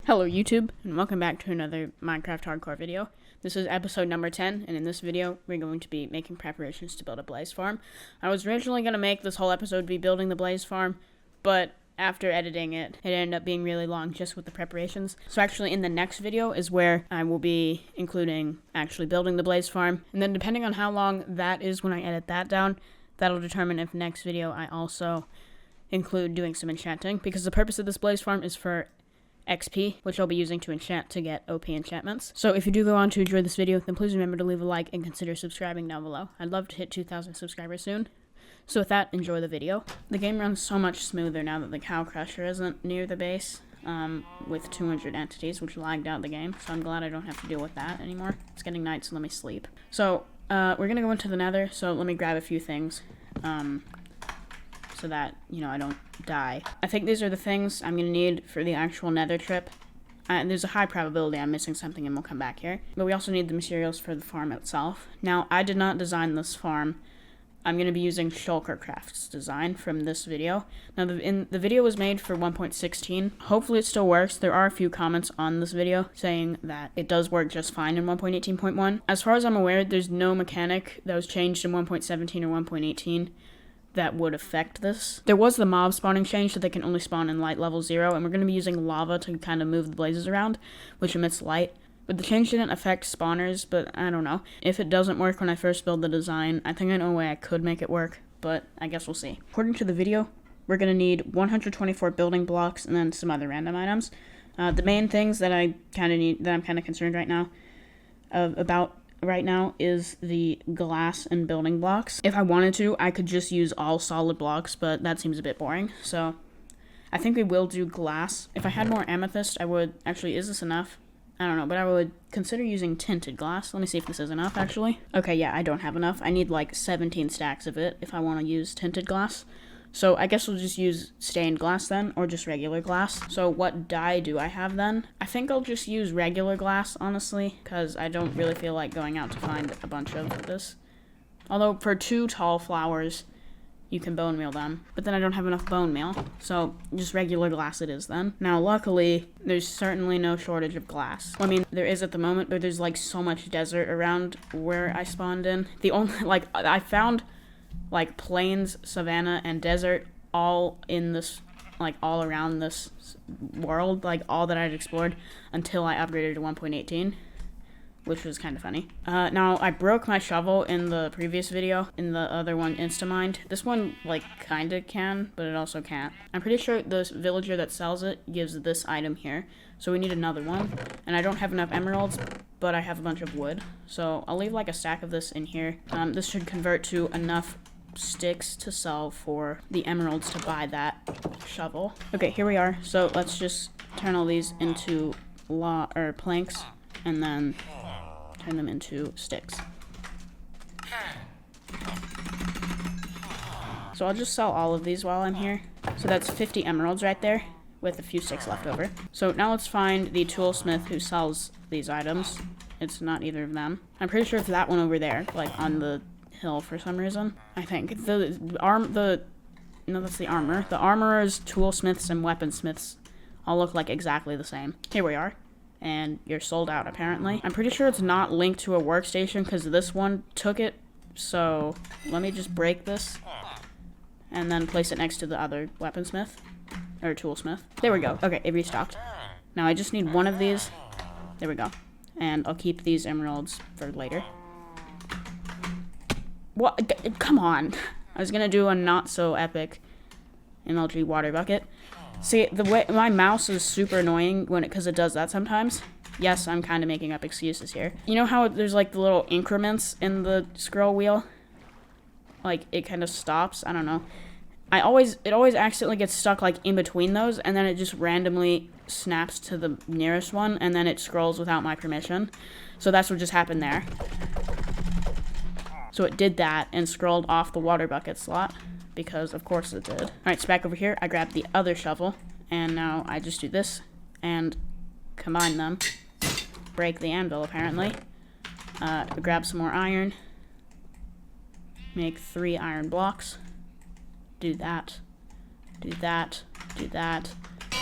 Hello YouTube, and welcome back to another Minecraft Hardcore video. This is episode number 10, and in this video, we're going to be making preparations to build a blaze farm. I was originally going to make this whole episode be building the blaze farm, but after editing it, it ended up being really long just with the preparations. So actually in the next video is where I will be including actually building the blaze farm, and then depending on how long that is when I edit that down, that'll determine if next video I also include doing some enchanting, because the purpose of this blaze farm is for XP, which I'll be using to enchant to get OP enchantments. So if you do go on to enjoy this video, then please remember to leave a like and consider subscribing down below. I'd love to hit 2,000 subscribers soon. So with that, enjoy the video. The game runs so much smoother now that the cow crusher isn't near the base with 200 entities, which lagged out the game. So I'm glad I don't have to deal with that anymore. It's getting night, so let me sleep. So we're going to go into the nether, so let me grab a few things. So that, you know, I don't die. I think these are the things I'm going to need for the actual nether trip. There's a high probability I'm missing something and we'll come back here. But we also need the materials for the farm itself. Now, I did not design this farm. I'm going to be using Shulkercraft's design from this video. Now, the video was made for 1.16. Hopefully it still works. There are a few comments on this video saying that it does work just fine in 1.18.1. As far as I'm aware, there's no mechanic that was changed in 1.17 or 1.18. that would affect this. There was the mob spawning change so they can only spawn in light level 0, and we're going to be using lava to kind of move the blazes around, which emits light. But the change didn't affect spawners, but I don't know. If it doesn't work when I first build the design, I think I know a way I could make it work, but I guess we'll see. According to the video, we're going to need 124 building blocks and then some other random items. The main things that I kind of need, that I'm kind of concerned right now about right now is the glass and building blocks. If I wanted to, I could just use all solid blocks, but that seems a bit boring. So I think we will do glass. If I had more amethyst, I would, actually, is this enough? I don't know, but I would consider using tinted glass. Let me see if this is enough, actually. Okay, yeah, I don't have enough. I need like 17 stacks of it if I want to use tinted glass. So I guess we'll just use stained glass then, or just regular glass. So what dye do I have then? I think I'll just use regular glass, honestly, because I don't really feel like going out to find a bunch of this. Although for 2 tall flowers, you can bone meal them, but then I don't have enough bone meal, so just regular glass it is then. Now luckily, there's certainly no shortage of glass. Well, I mean, there is at the moment, but there's like so much desert around where I spawned in. The only, like, I found like plains, savanna, and desert all in this, like all around this world, like all that I'd explored until I upgraded to 1.18, which was kind of funny. Now, I broke my shovel in the previous video, in the other one, Instamind. This one, like, kind of can, but it also can't. I'm pretty sure the villager that sells it gives this item here, so we need another one. And I don't have enough emeralds, but I have a bunch of wood, so I'll leave, like, a stack of this in here. This should convert to enough sticks to sell for the emeralds to buy that shovel. Okay, here we are. So let's just turn all these into planks, and then turn them into sticks. So I'll just sell all of these while I'm here. So that's 50 emeralds right there, with a few sticks left over. So now let's find the toolsmith who sells these items. It's not either of them. I'm pretty sure it's that one over there, like on the hill for some reason. I think no, that's the armor. The armorers, toolsmiths, and weaponsmiths all look like exactly the same. Here we are. And you're sold out, apparently. I'm pretty sure it's not linked to a workstation because this one took it. So let me just break this and then place it next to the other weaponsmith or toolsmith. There we go. Okay, it restocked. Now I just need one of these. There we go. And I'll keep these emeralds for later. What? Come on. I was gonna do a not so epic MLG water bucket. See, the way my mouse is super annoying because it does that sometimes. Yes, I'm kind of making up excuses here. You know how there's like the little increments in the scroll wheel? Like it kind of stops. I don't know. It always accidentally gets stuck like in between those, and then it just randomly snaps to the nearest one, and then it scrolls without my permission. So that's what just happened there. So it did that and scrolled off the water bucket slot. Because of course it did. Alright, so back over here, I grabbed the other shovel, and now I just do this, and combine them. Break the anvil, apparently. Grab some more iron. Make 3 iron blocks. Do that. Do that. Do that.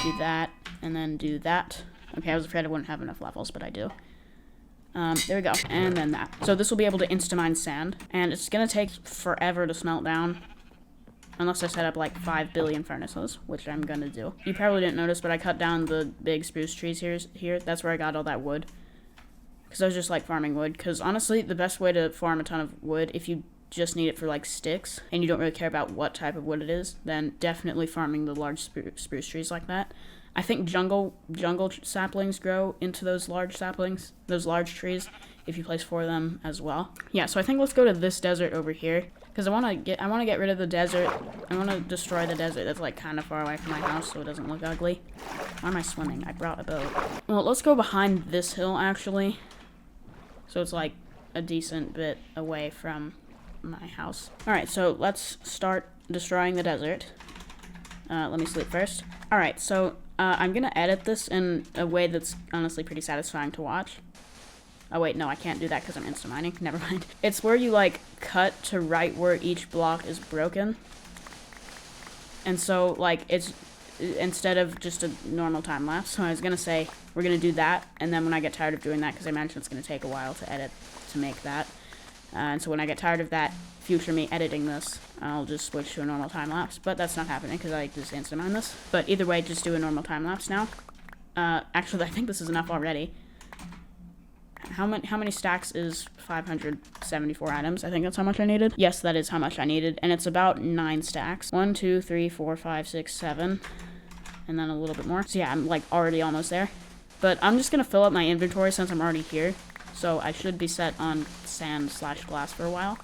Do that. And then do that. Okay, I was afraid I wouldn't have enough levels, but I do. There we go. And then that. So this will be able to insta-mine sand, and it's gonna take forever to smelt down. Unless I set up like 5 billion furnaces, which I'm gonna do. You probably didn't notice, but I cut down the big spruce trees here. That's where I got all that wood. Because I was just like farming wood. Because honestly, the best way to farm a ton of wood, if you just need it for like sticks, and you don't really care about what type of wood it is, then definitely farming the large spruce trees like that. I think jungle saplings grow into those large saplings, those large trees, if you place 4 of them as well. Yeah, so I think let's go to this desert over here. Because I want to get rid of the desert. I want to destroy the desert that's like kind of far away from my house so it doesn't look ugly. Why am I swimming? I brought a boat. Well, let's go behind this hill actually. So it's like a decent bit away from my house. Alright, so let's start destroying the desert. Let me sleep first. Alright, so I'm going to edit this in a way that's honestly pretty satisfying to watch. Oh wait, no, I can't do that because I'm insta-mining. Never mind. It's where you, like, cut to right where each block is broken. And so, like, it's instead of just a normal time lapse. So I was going to say, we're going to do that. And then when I get tired of doing that, because I mentioned it's going to take a while to edit to make that. And so when I get tired of that, future me editing this, I'll just switch to a normal time lapse. But that's not happening because I just insta-mine this. But either way, just do a normal time lapse now. Actually, I think this is enough already. How many stacks is 574 items? I think that's how much I needed. Yes, that is how much I needed, and it's about 9 stacks. 1, 2, 3, 4, 5, 6, 7, and then a little bit more. So yeah, I'm like already almost there. But I'm just gonna fill up my inventory since I'm already here. So I should be set on sand/glass for a while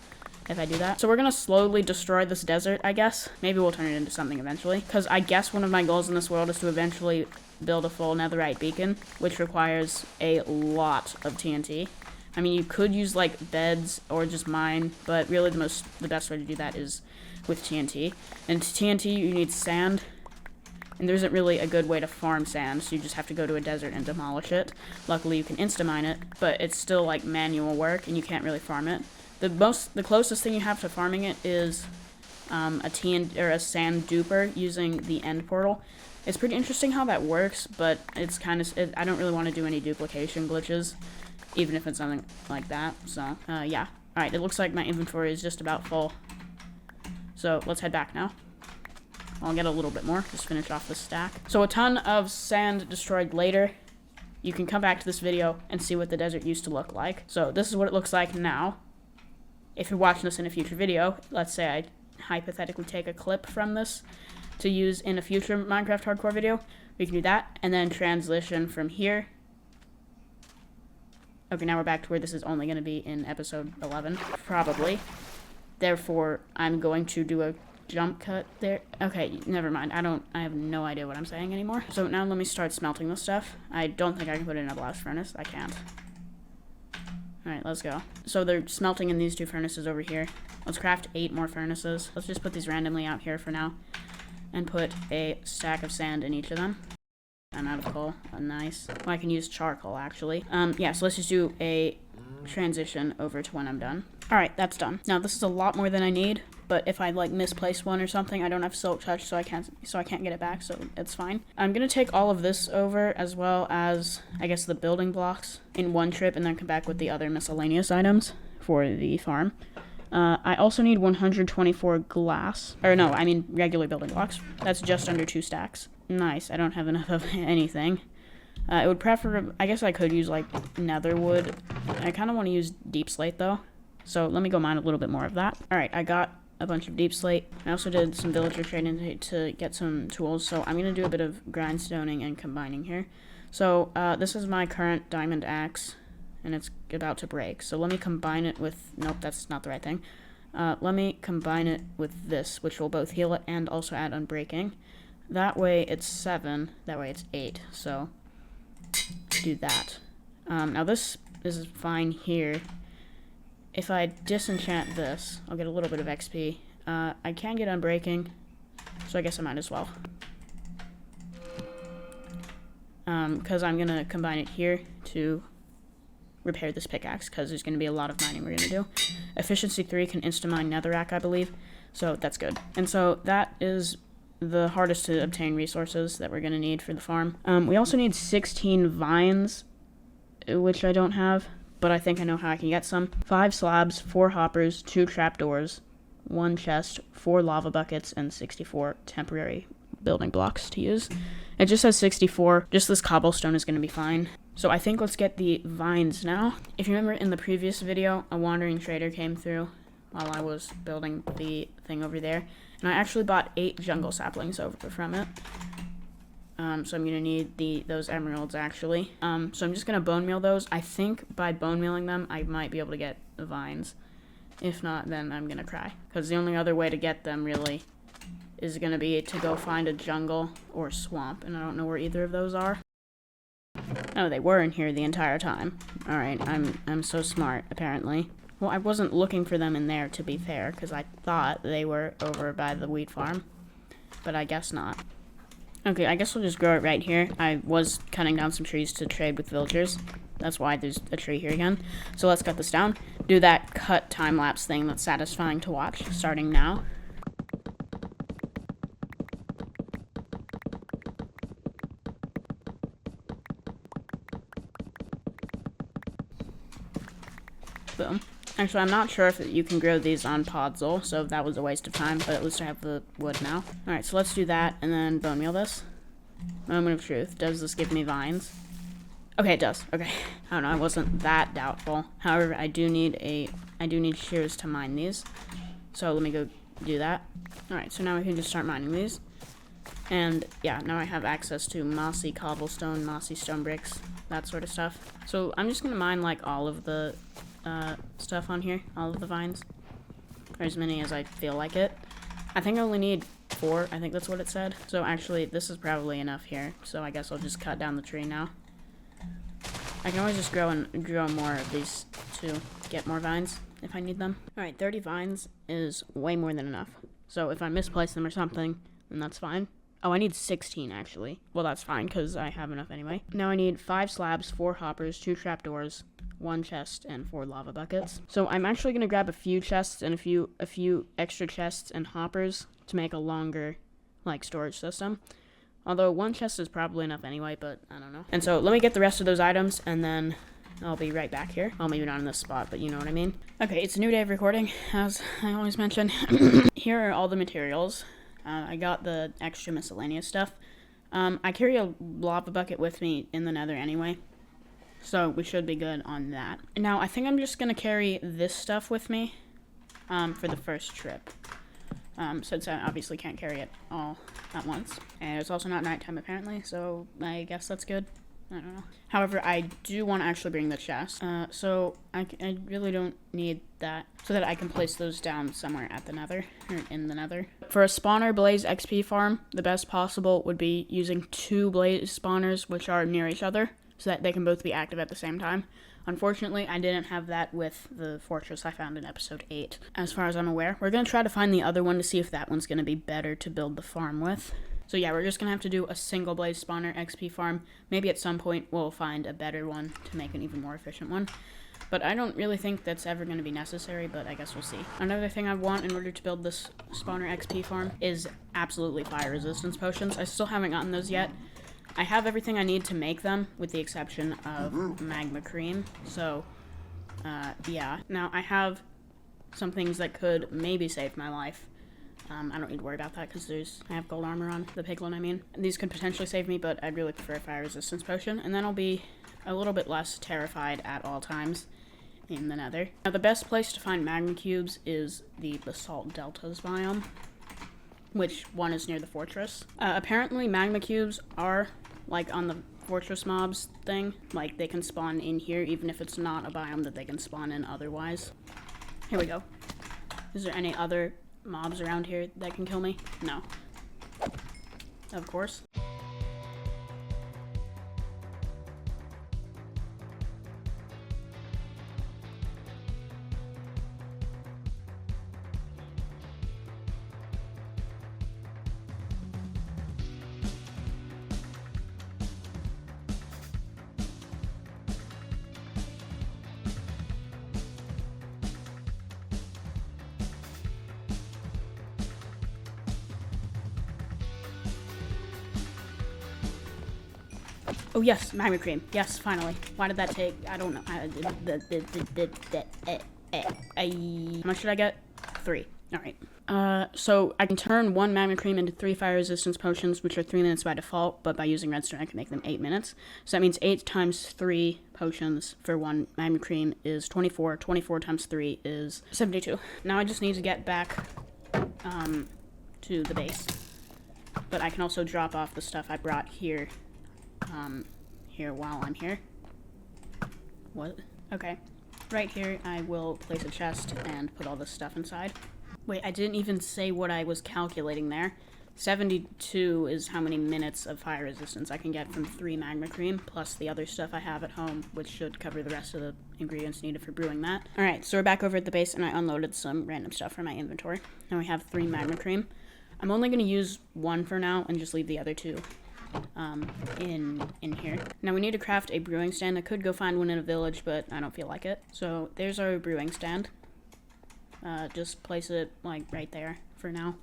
if I do that. So we're gonna slowly destroy this desert, I guess. Maybe we'll turn it into something eventually. Because I guess one of my goals in this world is to eventually build a full netherite beacon, which requires a lot of TNT. I mean, you could use like beds or just mine, but really the best way to do that is with TNT. And to TNT you need sand, and there isn't really a good way to farm sand, so you just have to go to a desert and demolish it. Luckily you can insta-mine it, but it's still like manual work and you can't really farm it. The closest thing you have to farming it is a sand duper using the end portal. It's pretty interesting how that works, but it's kind of I don't really want to do any duplication glitches, even if it's something like that. So yeah. All right, it looks like my inventory is just about full. So let's head back now. I'll get a little bit more. Just finish off this stack. So a ton of sand destroyed later. You can come back to this video and see what the desert used to look like. So this is what it looks like now. If you're watching this in a future video, let's say I hypothetically take a clip from this to use in a future Minecraft hardcore video, we can do that, and then transition from here. Okay, now we're back to where this is only going to be in episode 11, probably. Therefore, I'm going to do a jump cut there. Okay, never mind. I have no idea what I'm saying anymore. So now let me start smelting this stuff. I don't think I can put it in a blast furnace. I can't. Alright, let's go. So they're smelting in these 2 furnaces over here. Let's craft 8 more furnaces. Let's just put these randomly out here for now. And put a stack of sand in each of them. I'm out of coal. Oh, nice. Well, I can use charcoal, actually. Yeah, so let's just do a transition over to when I'm done. Alright, that's done. Now, this is a lot more than I need, but if I, like, misplace one or something, I don't have silk touch, so I can't get it back, so it's fine. I'm gonna take all of this over, as well as, I guess, the building blocks in one trip, and then come back with the other miscellaneous items for the farm. I also need 124 glass. Or no, I mean regular building blocks. That's just under 2 stacks. Nice, I don't have enough of anything. It would prefer, I guess I could use like nether wood. I kind of want to use deep slate though. So let me go mine a little bit more of that. Alright, I got a bunch of deep slate. I also did some villager trading to get some tools. So I'm going to do a bit of grindstoning and combining here. So this is my current diamond axe. And it's about to break. So let me combine it with... Nope, that's not the right thing. Let me combine it with this, which will both heal it and also add unbreaking. That way it's 7. That way it's 8. So do that. Now this is fine here. If I disenchant this, I'll get a little bit of XP. I can get unbreaking, so I guess I might as well. Because I'm going to combine it here to repair this pickaxe, because there's going to be a lot of mining we're going to do. Efficiency 3 can insta-mine netherrack, I believe, so that's good. And so that is the hardest to obtain resources that we're going to need for the farm. We also need 16 vines, which I don't have, but I think I know how I can get some. 5 slabs, 4 hoppers, 2 trapdoors, 1 chest, 4 lava buckets, and 64 temporary building blocks to use. It just says 64. Just this cobblestone is going to be fine. So I think let's get the vines now. If you remember in the previous video, a wandering trader came through while I was building the thing over there. And I actually bought 8 jungle saplings over from it. So I'm going to need those emeralds, actually. So I'm just going to bone meal those. I think by bone mealing them, I might be able to get the vines. If not, then I'm going to cry. Because the only other way to get them, really, is going to be to go find a jungle or swamp. And I don't know where either of those are. Oh, they were in here the entire time. Alright, I'm so smart, apparently. Well, I wasn't looking for them in there, to be fair, because I thought they were over by the wheat farm. But I guess not. Okay, I guess we'll just grow it right here. I was cutting down some trees to trade with villagers. That's why there's a tree here again. So let's cut this down. Do that cut time-lapse thing that's satisfying to watch, starting now. Boom. Actually, I'm not sure if you can grow these on Podzol, so that was a waste of time, but at least I have the wood now. Alright, so let's do that, and then bone meal this. Moment of truth. Does this give me vines? Okay, it does. Okay. I don't know, I wasn't that doubtful. However, I do need shears to mine these. So let me go do that. Alright, so now we can just start mining these. And yeah, now I have access to mossy cobblestone, mossy stone bricks, that sort of stuff. So I'm just gonna mine like all of the stuff on here, all of the vines, or as many as I feel like it. I think I only need 4, I think that's what it said. So actually, this is probably enough here, so I guess I'll just cut down the tree now. I can always just grow more of these to get more vines if I need them. Alright, 30 vines is way more than enough. So if I misplace them or something, then that's fine. Oh, I need 16, actually. Well, that's fine, because I have enough anyway. Now I need 5 slabs, 4 hoppers, 2 trapdoors, 1 chest, and 4 lava buckets. So I'm actually going to grab a few chests and a few extra chests and hoppers to make a longer, like, storage system. Although 1 chest is probably enough anyway, but I don't know. And so let me get the rest of those items, and then I'll be right back here. Well, maybe not in this spot, but you know what I mean. Okay, it's a new day of recording, as I always mention. Here are all the materials. I got the extra miscellaneous stuff. I carry a lava bucket with me in the nether anyway, so we should be good on that. Now, I think I'm just going to carry this stuff with me for the first trip, since I obviously can't carry it all at once. And it's also not nighttime, apparently, so I guess that's good. I don't know. However, I do want to actually bring the chest, so I really don't need that, so that I can place those down somewhere at the nether, or in the nether. For a spawner blaze XP farm, the best possible would be using 2 blaze spawners, which are near each other, so that they can both be active at the same time. Unfortunately, I didn't have that with the fortress I found in episode 8, as far as I'm aware. We're going to try to find the other one to see if that one's going to be better to build the farm with. So yeah, we're just going to have to do a single blaze spawner XP farm. Maybe at some point we'll find a better one to make an even more efficient one. But I don't really think that's ever going to be necessary, but I guess we'll see. Another thing I want in order to build this spawner XP farm is absolutely fire resistance potions. I still haven't gotten those yet. I have everything I need to make them, with the exception of magma cream. So, yeah. Now, I have some things that could maybe save my life. I don't need to worry about that because I have gold armor on, the piglin I mean. These could potentially save me, but I'd really prefer a fire resistance potion, and then I'll be a little bit less terrified at all times in the nether. Now the best place to find magma cubes is the basalt deltas biome, which one is near the fortress. Apparently magma cubes are like on the fortress mobs thing, like they can spawn in here even if it's not a biome that they can spawn in otherwise. Here we go. Is there any other mobs around here that can kill me? No. Of course. Oh yes, magma cream. Yes, finally. Why did that take? I don't know. How much should I get? 3. All right. So I can turn 1 magma cream into 3 fire resistance potions, which are 3 minutes by default, but by using redstone I can make them 8 minutes. So that means 8 times 3 potions for 1 magma cream is 24. 24 times 3 is 72. Now I just need to get back to the base. But I can also drop off the stuff I brought here while I'm here. What? Okay. Right here I will place a chest and put all this stuff inside. Wait, I didn't even say what I was calculating there. 72 is how many minutes of fire resistance I can get from 3 magma cream, plus the other stuff I have at home, which should cover the rest of the ingredients needed for brewing that. Alright, so we're back over at the base, and I unloaded some random stuff from my inventory. Now we have 3 magma cream. I'm only going to use 1 for now, and just leave the other 2 in here. Now we need to craft a brewing stand. I could go find one in a village, but I don't feel like it. So there's our brewing stand. Just place it like right there for now.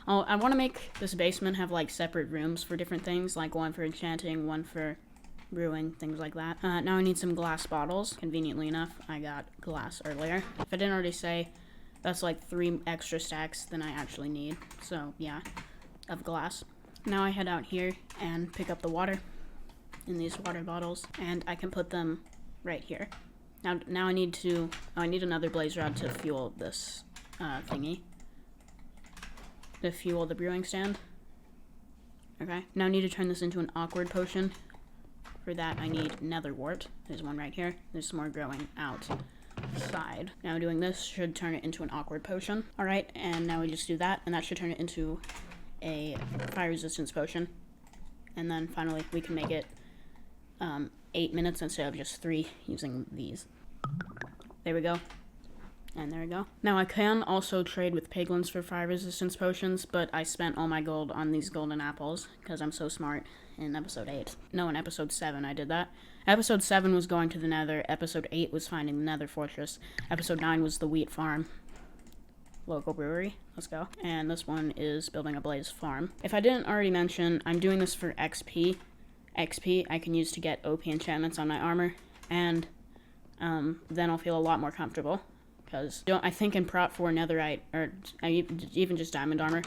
I want to make this basement have like separate rooms for different things, like one for enchanting, one for brewing, things like that. Now I need some glass bottles. Conveniently enough, I got glass earlier. If I didn't already say, that's like 3 extra stacks than I actually need. So yeah, of glass. Now I head out here and pick up the water in these water bottles, and I can put them right here. Now I need another blaze rod to fuel this thingy. To fuel the brewing stand. Okay. Now I need to turn this into an awkward potion. For that I need nether wart. There's one right here. There's some more growing outside. Now doing this should turn it into an awkward potion. Alright, and now we just do that, and that should turn it into a fire resistance potion. And then finally we can make it 8 minutes instead of just 3 using these. There we go. And there we go. Now I can also trade with piglins for fire resistance potions, but I spent all my gold on these golden apples because I'm so smart in episode 8. No, in episode 7 I did that. Episode 7 was going to the nether. Episode 8 was finding the nether fortress. Episode 9 was the wheat farm. Local brewery. Let's go. And this one is building a blaze farm. If I didn't already mention, I'm doing this for XP. XP I can use to get OP enchantments on my armor, and then I'll feel a lot more comfortable. Because I think in Prot 4 netherite, or even just diamond armor,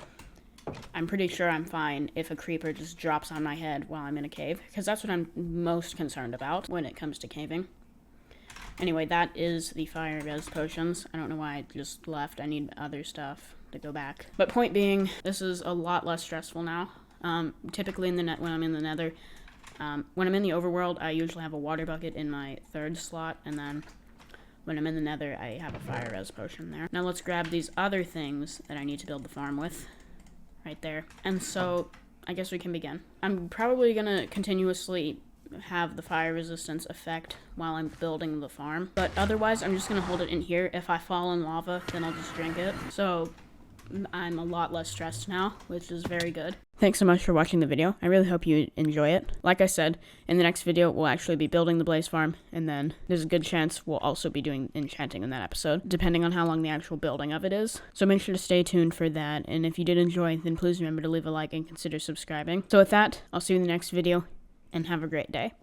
I'm pretty sure I'm fine if a creeper just drops on my head while I'm in a cave. Because that's what I'm most concerned about when it comes to caving. Anyway, that is the fire res potions. I don't know why I just left. I need other stuff to go back. But point being, this is a lot less stressful now. Typically when I'm in the nether, when I'm in the overworld, I usually have a water bucket in my 3rd slot, and then when I'm in the nether, I have a fire res potion there. Now let's grab these other things that I need to build the farm with. Right there. And so, I guess we can begin. I'm probably gonna continuously have the fire resistance effect while I'm building the farm. But otherwise, I'm just gonna hold it in here. If I fall in lava, then I'll just drink it. So, I'm a lot less stressed now, which is very good. Thanks so much for watching the video. I really hope you enjoy it. Like I said, in the next video, we'll actually be building the blaze farm, and then there's a good chance we'll also be doing enchanting in that episode, depending on how long the actual building of it is. So make sure to stay tuned for that, and if you did enjoy, then please remember to leave a like and consider subscribing. So with that, I'll see you in the next video, and have a great day.